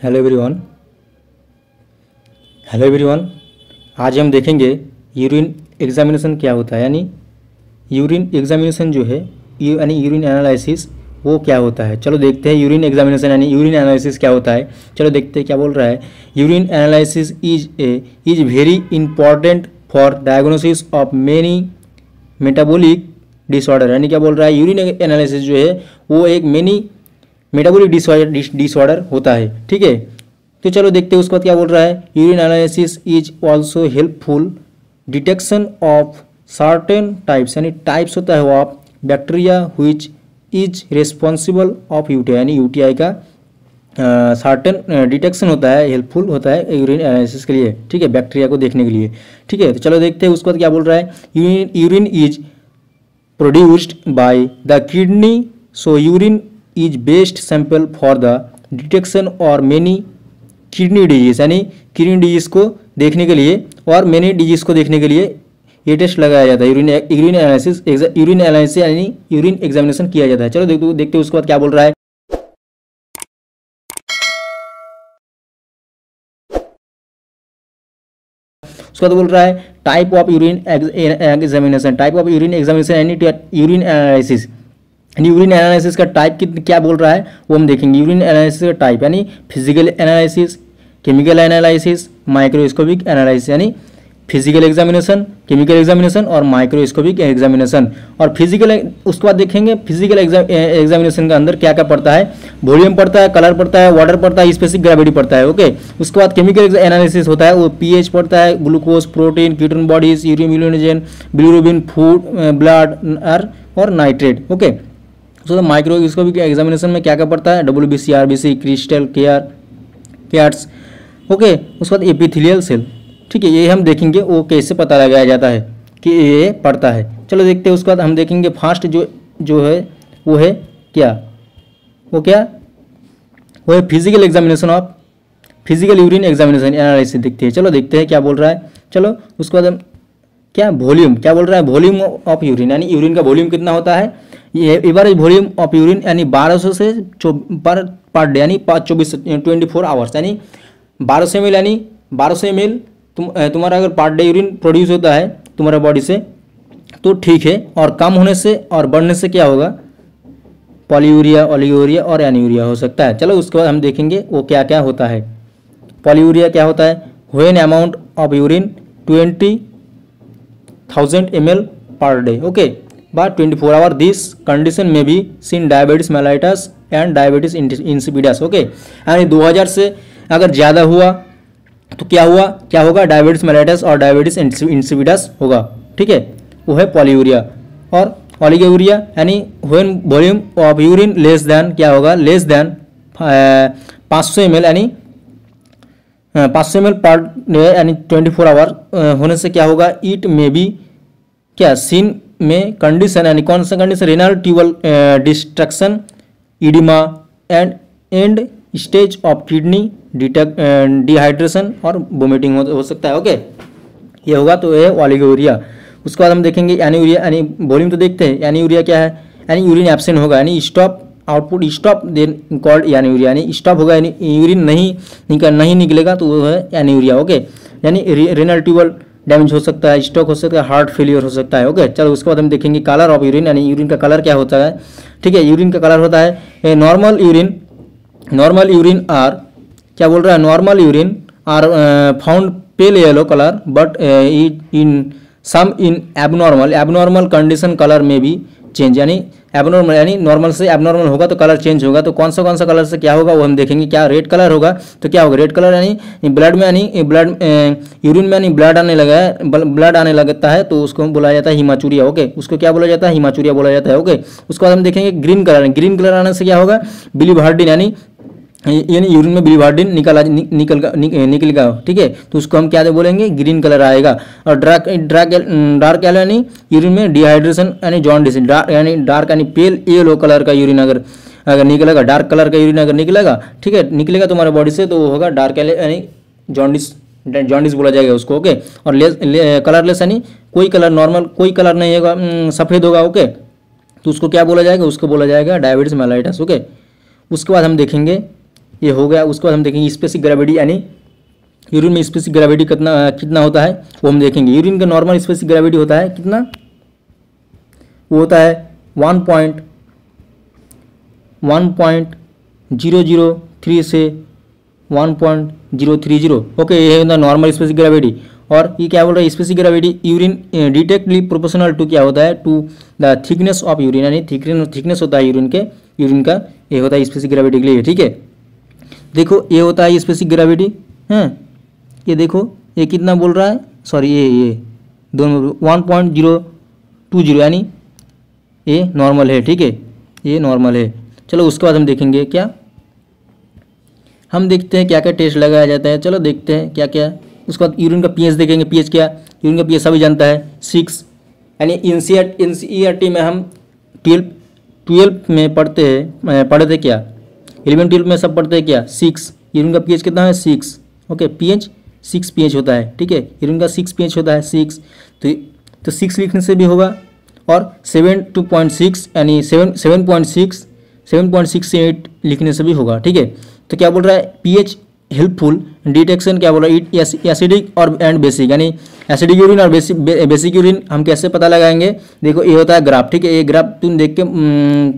Hello everyone. आज हम देखेंगे यूरिन एग्जामिनेशन क्या होता है, यानी यूरिन एग्जामिनेशन जो है यानी यूरिन एनालिसिस वो क्या होता है। चलो देखते हैं यूरिन एग्जामिनेशन यानी यूरिन एनालिसिस क्या होता है। चलो देखते हैं क्या बोल रहा है। Urine analysis is very important for diagnosis of many metabolic disorder, यानी क्या बोल रहा है, यूरिन एनालिसिस जो है वो एक मेनी मेटाबॉलिक डिसऑर्डर होता है। ठीक है, तो चलो देखते हैं उसके बाद क्या बोल रहा है। Urine analysis is also helpful detection of certain types, यानी टाइप्स होता है वो of bacteria which is responsible of UTI, यानी यूटीआई का सर्टेन डिटेक्शन होता है, हेल्पफुल होता है यूरिन एनालिसिस के लिए। ठीक है, बैक्टीरिया को देखने के लिए। ठीक है, तो चलो देखते हैं उसके बाद क्या बोल रहा है। Urine is produced by the kidney, so urine is best sample for the detection और मेनी किडनी डिजीज, यानी किडनी डिजीज को देखने के लिए और मेनी डिजीज को देखने के लिए ये टेस्ट लगाया जाता है। यूरिन एनालिसिस यानी यूरिन एग्जामिनेशन किया जाता है। चलो देखते उसके बाद क्या बोल रहा है। उसके बाद बोल रहा है टाइप ऑफ यूरिन एग्जामिनेशन, यानी यूरिन एनालिसिस, यूरिन एनालिसिस का टाइप क्या बोल रहा है वो हम देखेंगे। यूरिन एनालिसिस का टाइप यानी physical analysis, chemical analysis, microscopic analysis, यानी फिजिकल एग्जामिनेशन, केमिकल एग्जामिनेशन और माइक्रोस्कोपिक एग्जामिनेशन। और फिजिकल उसके बाद देखेंगे फिजिकल एग्जामिनेशन के अंदर क्या क्या पड़ता है। वॉल्यूम पड़ता है, कलर पड़ता है, वाटर पड़ता है, स्पेसिफिक ग्रेविटी पड़ता है। ओके, उसके बाद केमिकल एनालिसिस होता है, वो पीएच पड़ता है, glucose, protein, ketone bodies, urine, bilirubin, food, blood और नाइट्रेट। ओके, तो माइक्रोस्कोपिक एग्जामिनेशन में क्या क्या पड़ता है, WBC, RBC, crystal, cats. Okay, उसके बाद एपिथेलियल सेल। ठीक है, ये हम देखेंगे वो कैसे पता लगाया जाता है कि ये पड़ता है। चलो देखते हैं उसके बाद हम देखेंगे फास्ट जो है वो है क्या, वो है physical examination of physical urine examination analysis देखते हैं। चलो देखते हैं क्या बोल रहा है। चलो उसके बाद हम क्या बोल रहा है, वॉल्यूम ऑफ यूरिन, यानी यूरिन का वॉल्यूम कितना होता है। ये एवरेज वॉल्यूम ऑफ यूरिन यानी 1200 से पर डे, यानी 24 आवर्स, यानी 1200 ml, यानी 1200 ml तुम्हारा अगर पर डे यूरिन प्रोड्यूस होता है तुम्हारा बॉडी से तो ठीक है, और कम होने से और बढ़ने से क्या होगा, पॉलीयूरिया, ओलिगोयूरिया और एनीयूरिया हो सकता है। चलो उसके बाद हम देखेंगे वो क्या क्या होता है। पॉलीयूरिया क्या होता है, when amount of urine 20,000 ml per day. Okay, but 24 hour this condition may be seen diabetes mellitus and diabetes insipidus। Okay, यानी 2000 से अगर ज़्यादा हुआ तो क्या होगा, डायबिटीज मेलाइटस और डायबिटीज इंसिपिडस होगा। ठीक है, वो है पॉलीयूरिया। और ओलिगोयूरिया यानी when volume of urine less than क्या होगा, लेस देन 500 ml, यानी 500 ml पर डे, यानी 24 आवर होने से क्या होगा, इट मे बी क्या सीन में कंडीशन, यानी कौन सा condition, renal tubal destruction, oedema and stage of kidney dehydration और वोमिटिंग हो सकता है। ओके, ये होगा तो ये ओलिगोयूरिया। उसके बाद हम देखेंगे एनीयूरिया, यानी वॉल्यूम तो देखते हैं। एनीयूरिया क्या है, यानी यूरिन एब्सेंट होगा, यानी stop output stop then called anuria, यानी स्टॉप होगा, यानी यूरिन नहीं निकलेगा तो वो है एनीयूरिया। ओके, यानी रेनल ट्यूबल डैमेज हो सकता है, स्ट्रोक हो सकता है, हार्ट फेलियर हो सकता है। ओके, चलो उसके बाद हम देखेंगे कलर ऑफ यूरिन, यानी यूरिन का कलर क्या होता है। ठीक है, यूरिन का कलर होता है नॉर्मल यूरिन आर क्या बोल रहा है, normal urine are found pale yellow colour but in abnormal condition colour में भी चेंज, यानी एबनॉर्मल यानी नॉर्मल से एबनॉर्मल होगा तो कलर चेंज होगा। तो कौन सा कलर से क्या होगा वो हम देखेंगे। क्या रेड कलर होगा तो क्या होगा, रेड कलर यानी ब्लड में, यानी यूरिन में यानी ब्लड आने लगता है तो उसको बोला जाता है हिमाचूरिया। ओके, उसको क्या बोला जाता है, हिमाचूरिया बोला जाता है। ओके, उसके बाद हम देखेंगे ग्रीन कलर आने से क्या होगा, बिलीवार्डिन, यानी यूरिन में बिलीवार्डिन निकलेगा। ठीक है, तो उसको हम क्या बोलेंगे, ग्रीन कलर आएगा। और डार्क येलो यानी यूरिन में डिहाइड्रेशन यानी जॉन्डिस, यानी डार्क यानी पेल येलो कलर का यूरिन अगर निकलेगा, डार्क कलर का यूरिन अगर निकलेगा, ठीक है, निकलेगा तुम्हारे बॉडी से तो वो होगा डार्क येलो यानी जॉन्डिस बोला जाएगा उसको। ओके, और कलरलेस यानी कोई कलर नॉर्मल कोई कलर नहीं होगा, सफ़ेद होगा। ओके, तो उसको क्या बोला जाएगा, उसको बोला जाएगा डायबिटीज मेलाइटस। ओके, उसके बाद हम देखेंगे ये हो गया। उसके बाद हम देखेंगे स्पेसिफिक ग्रेविटी, यानी यूरिन में स्पेसिफिक ग्रेविटी कितना होता है वो हम देखेंगे। यूरिन का नॉर्मल स्पेसिफिक ग्रेविटी होता है कितना, वो होता है 1.003 से 1.030। ओके, ये है नॉर्मल स्पेसिफिक ग्रेविटी। और ये क्या बोल रहा है, specific gravity urine directly proportional to क्या होता है, to the thickness of urine, यानी थिकनेस होता है यूरिन का, ये होता है स्पेसिफिक ग्रेविटी के लिए। ठीक है, देखो ये होता है स्पेसिफिक ग्रेविटी है। ये देखो ये कितना बोल रहा है, सॉरी ये दोनों 1.020, यानी ये नॉर्मल है। ठीक है, ये नॉर्मल है। चलो उसके बाद हम देखेंगे क्या, हम देखते हैं क्या क्या टेस्ट लगाया जाता है। चलो देखते हैं क्या क्या। उसके बाद यूरिन का पीएच देखेंगे। पीएच क्या, यूरिन का पीएच सभी जानता है 6, यानी एनसीईआरटी में हम 12 में पढ़ते थे क्या, 11-12 में सब पढ़ते हैं क्या, 6। यूरिन का पीएच कितना है, 6। ओके, पीएच 6 पीएच होता है। ठीक है, यूरिन का 6 पीएच होता है, 6। तो 6 लिखने से भी होगा, और 7.6 यानी 7.6 से 8 लिखने से भी होगा। ठीक है, तो क्या बोल रहा है, पीएच हेल्पफुल डिटेक्शन, क्या बोल रहा है, एसिडिक और एंड बेसिक, यानी एसिडिक यूरिन और बेसिक यूरिन हम कैसे पता लगाएंगे। देखो ये होता है ग्राफ। ठीक है, ये ग्राफ तुम देख के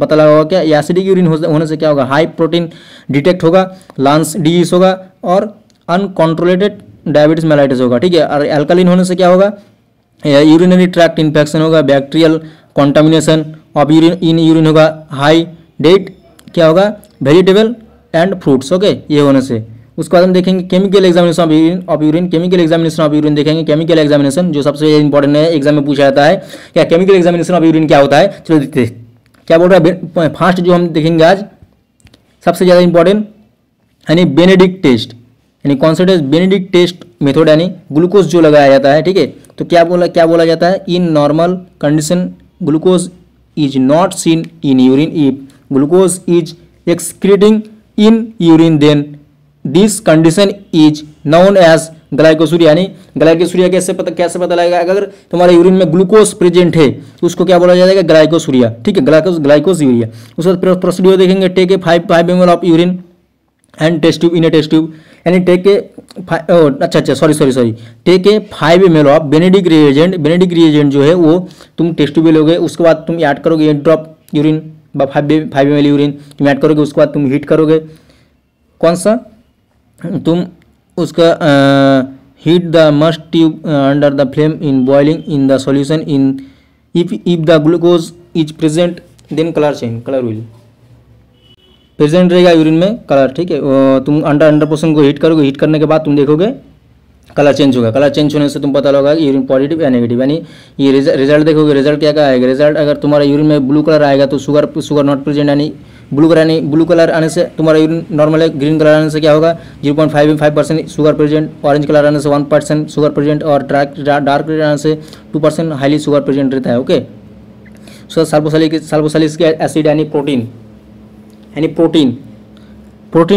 पता लगाओगा क्या, एसिडिक यूरिन होने से क्या होगा, हाई प्रोटीन डिटेक्ट होगा, लंग्स डिजीज होगा, और अनकंट्रोलेटेड डायबिटीज मेलाइटिस होगा। ठीक है, और अल्कालिन होने से क्या होगा, यूरिनरी ट्रैक्ट इन्फेक्शन होगा, बैक्टीरियल कॉन्टामिनेशन ऑफ यूरिन होगा, हाई डेट क्या होगा, वेजिटेबल एंड फ्रूट्स। ओके, ये होने से। उसके बाद हम देखेंगे chemical examination of urine. Chemical examination of urine देखेंगे। केमिकल एग्जामिनेशन जो सबसे इंपॉर्टेंट है, एग्जाम में पूछा जाता है क्या, केमिकल एग्जामिनेशन ऑफ यूरिन क्या होता है। चलो देखते हैं क्या बोल रहा है। फास्ट जो हम देखेंगे आज सबसे ज़्यादा इंपॉर्टेंट, यानी बेनेडिक्ट टेस्ट, यानी कौन सा टेस्ट, बेनेडिक्ट टेस्ट मेथड, यानी ग्लूकोज जो लगाया जाता है। ठीक है, तो क्या बोला जाता है, in normal condition glucose is not seen in urine if glucose is excreting in urine, then this condition is known as glycosuria. यानी ग्लाइकोसूरिया कैसे पता लगेगा, अगर तुम्हारे यूरिन में ग्लूकोज प्रेजेंट है तो उसको क्या बोला जाएगा, ग्लाइकोसूरिया। ठीक है, ग्लाइकोसूरिया। उसके बाद प्रोसीड्यूर देखेंगे, take a 5 ml of urine and test tube in a test tube, यानी take a sorry take a 5 ml of Benedict reagent जो है वो तुम टेस्ट ट्यूब में लोगे। उसके बाद तुम ऐड करोगे 8 ड्रॉप यूरिन, 5 ml यूरिन तुम ऐड करोगे। उसके बाद तुम हीट करोगे, कौन सा, तुम उसका heat the must tube under the flame in boiling in the solution in if the glucose is present then colour will present रहेगा यूरिन में कलर। ठीक है, तुम अंडर पोर्शन को हीट करोगे। हीट करने के बाद तुम देखोगे कलर चेंज होगा। कलर चेंज होने से तुम पता लगा यूरिन पॉजिटिव या नेगेटिव, यानी ये रिजल्ट देखोगे। रिजल्ट क्या आएगा, रिजल्ट अगर तुम्हारा यूरिन में ब्लू कलर आएगा तो शुगर नॉट प्रेजेंट, यानी ब्लू कलर आने से तुम्हारा यूरिन नॉर्मल है। ग्रीन कलर आने से क्या होगा, 0.5% शुगर प्रेजेंट। ऑरेंज कलर आने से 1% शुगर प्रेजेंट, और डार्क कलर आने से 2% हाईली शुगर प्रेजेंट रहता है। ओके, सो सल्फोसैलिक एसिड यानी प्रोटीन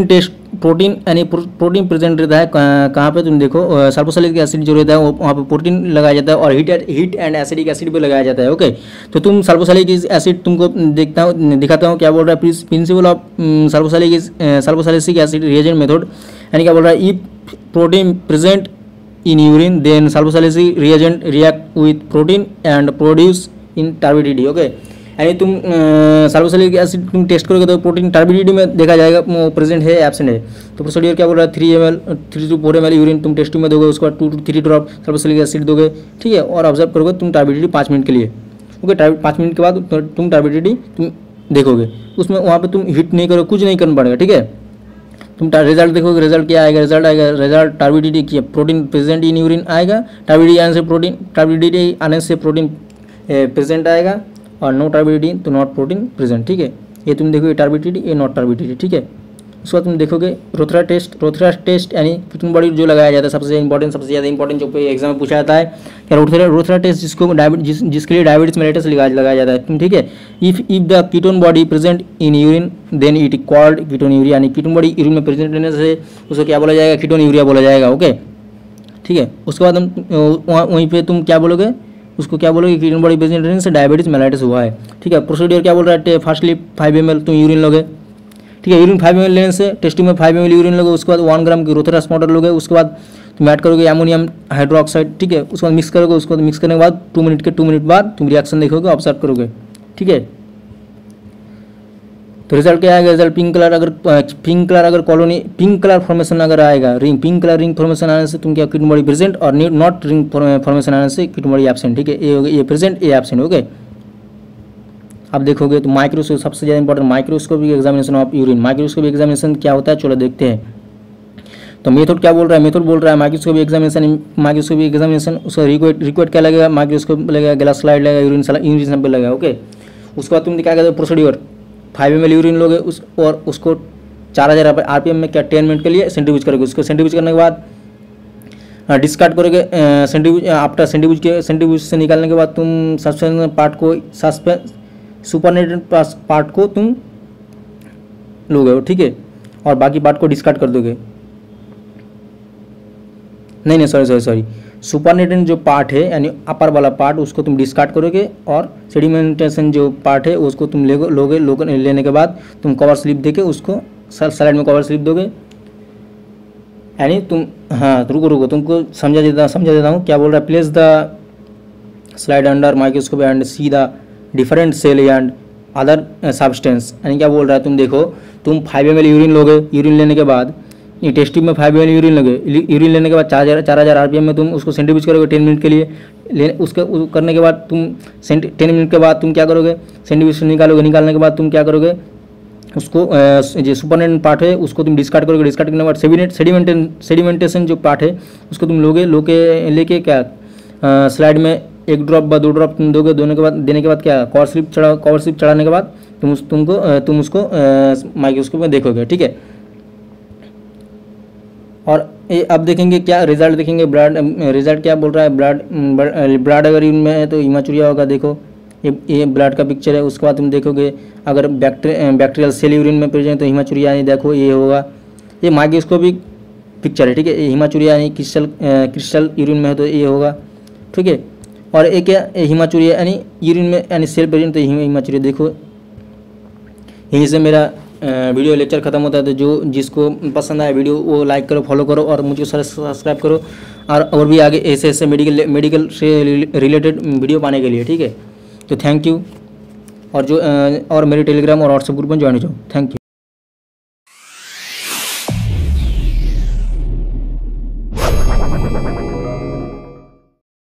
टेस्ट, प्रोटीन प्रेजेंट रहता है कहाँ पे, तुम देखो सल्फोसैलिक एसिड जो रहता है वहाँ पे प्रोटीन लगाया जाता है, और हीट एंड एसिडिक एसिड भी लगाया जाता है। ओके, तो तुम सल्फोसैलिक एसिड तुमको दिखाता हूँ क्या बोल रहा है, principle of sulfosalicylic acid reagent method, यानी क्या बोल रहा है, if protein present in urine then sulfosalicylic reagent react with protein and produce in turbidity. Okay, यानी तुम सल्फोसैलिक एसिड तुम टेस्ट करोगे तो प्रोटीन टर्बिडिटी में देखा जाएगा प्रेजेंट है एब्सेंट है। तो प्रोसीड्यूर क्या बोल रहा है, 3 to 4 ml यूरिन तुम टेस्ट में दोगे। उसके बाद 2 to 3 ड्रॉप सल्फोसैलिक एसिड दोगे। ठीक है, और ऑब्जर्व करोगे तुम टर्बिडिटी 5 मिनट के लिए। ओके, 5 मिनट के बाद तुम टर्बिडिटी तुम देखोगे। उसमें वहाँ पर तुम हीट नहीं करोगे, कुछ नहीं करना पड़ेगा। ठीक है, तुम रिजल्ट देखोगे। रिजल्ट क्या आएगा, रिजल्ट टर्बिडिटी की प्रोटीन प्रेजेंट इन यूरिन आएगा। टर्बिडिटी आने से प्रोटीन प्रेजेंट आएगा, और नो टर्बिडिटी तो नॉट प्रोटीन प्रेजेंट। ठीक है, ये तुम देखोगे टर्बिडिटी, ये नॉट टर्बिडिटी। ठीक है, उसके बाद तुम देखोगे रोथरा टेस्ट यानी कीटोन बॉडी जो लगाया जाता है, सबसे ज़्यादा इंपॉर्टेंट जो एग्जाम में पूछा जाता है क्या, रोथरा टेस्ट जिसके लिए डायबिटीज मेलेटस लगाया जाता है। तुम ठीक है, if the ketone body present in urine then it called ketonuria, यानी कीटोन बॉडी यूरिन में प्रेजेंट रहने से उसको क्या बोला जाएगा, कीटोन यूरिया बोला जाएगा। ओके, ठीक है, उसके बाद हम वहीं पर तुम क्या बोलोगे, उसको क्या बोलोगे, कीटोन बॉडी प्रेजेंट रहने से डायबिटीज मेलाइटिस हुआ है। ठीक है, प्रोसीड्यूर क्या बोल रहा है, फर्स्टली 5 ml तुम यूरिन लोगे। ठीक है। यूरिन 5 ml लेने से टेस्ट में 5 ml यूरिन लोगे, उसके बाद 1 ग्राम की रोथेरस पाउडर लोगे, उसके बाद तुम ऐड करोगे अमोनियम हाइड्रोक्साइड, ठीक है। उसके बाद मिक्स करोगे, उसके बाद मिक्स करने के बाद 2 मिनट बाद तुम रिएक्शन देखोगे, ऑब्जर्व करोगे, ठीक है। तो रिजल्ट क्या आएगा, रिजल्ट पिंक कलर अगर कॉलोनी पिंक कलर फॉर्मेशन अगर आएगा, ring pink colour ring formation आने से तुम क्या किडनी बॉडी प्रेजेंट, और नॉट रिंग फॉर्मेशन आने से किडनी बॉडी एब्सेंट, ठीक है। ये प्रेजेंट, ये एब्सेंट, ओके। अब देखोगे तो माइक्रोस्कोप सबसे ज़्यादा important, microscopic examination of urine. Microscopic examination क्या होता है, चलो देखते हैं। तो मेथड क्या बोल रहा है, मेथड बोल रहा है माइक्रोस्कोपिक एग्जामिनेशन उसका रिक्वायर्ड क्या लगेगा, माइक्रोस्कोप लगेगा, ग्लास स्लाइड लगेगा, यूरिन सैंपल लगेगा, ओके। उसके बाद तुम क्या कहते हो प्रोसीड्यूर, 5 ml यूरिन लोगे और उसको 4000 RPM में क्या 10 मिनट के लिए सेंट्रीफ्यूज करोगे। उसको सेंट्रीफ्यूज करने के बाद डिस्कार्ड करोगे, आफ्टर सेंट्रीफ्यूज से निकालने के बाद तुम सस्पेंशन पार्ट को सुपरनेटेड पार्ट को तुम लोगे, ठीक है, और बाकी पार्ट को डिस्कार्ड कर दोगे। नहीं सॉरी सुपरनेटेड जो पार्ट है यानी अपर वाला पार्ट उसको तुम डिस्कार्ड करोगे, और सेडिमेंटेशन जो पार्ट है उसको तुम लोगे लेने के बाद तुम कवर स्लिप देके उसको स्लाइड में कवर स्लिप दोगे, यानी तुम हाँ रुको तुमको समझा देता हूँ क्या बोल रहा है। Place the slide under microscope and see the different cell and other substance, यानी क्या बोल रहा है, तुम देखो तुम 5 ml यूरिन लोगे, यूरिन लेने के बाद ये टेस्ट ट्यूब में 5 ml यूरिन लगे, यूरिन लेने के बाद 4000 RPM में तुम उसको सेंट्रीफ्यूज करोगे 10 मिनट के लिए। उसके करने के बाद तुम 10 मिनट के बाद तुम क्या करोगे, सेंट्रीफ्यूज निकालोगे, निकालने के बाद तुम क्या करोगे, उसको जो सुपरनेटेड पार्ट है उसको तुम डिस्कार्ड करोगे, डिस्कार्ड करने के बाद सेडिमेंटेशन जो पार्ट है उसको तुम लेके क्या स्लाइड में 1 ड्रॉप व 2 ड्रॉप तुम दोगे, देने के बाद क्या कवर स्लिप चढ़ाने के बाद तुम उसको माइक्रोस्कोप में देखोगे, ठीक है। और ये अब देखेंगे क्या रिजल्ट देखेंगे, ब्लड रिजल्ट क्या बोल रहा है, ब्लड अगर इनमें है तो हीमाचूरिया होगा, देखो ये ब्लड का पिक्चर है। उसके बाद तुम देखोगे अगर बैक्टीरियल सेल यूरिन में प्रेजेंट तो हीमाचूरिया यानी देखो ये होगा, ये माइक्रोस्कोपिक पिक्चर है, ठीक है। हीमाचूरिया यानी क्रिस्टल यूरिन में है तो ये होगा, ठीक है। और एक क्या हीमाचूरिया यानी यूरिन में यानी सेल प्रेजेंट तो हीमाचूरिया, देखो। यहीं से मेरा वीडियो लेक्चर खत्म होता है। तो जिसको पसंद आए वीडियो वो लाइक करो, फॉलो करो और मुझे सब्सक्राइब करो, और भी आगे ऐसे मेडिकल से रिलेटेड वीडियो पाने के लिए, ठीक है। तो थैंक यू, और मेरे टेलीग्राम और व्हाट्सएप ग्रुप में ज्वाइन हो जाओ, थैंक यू।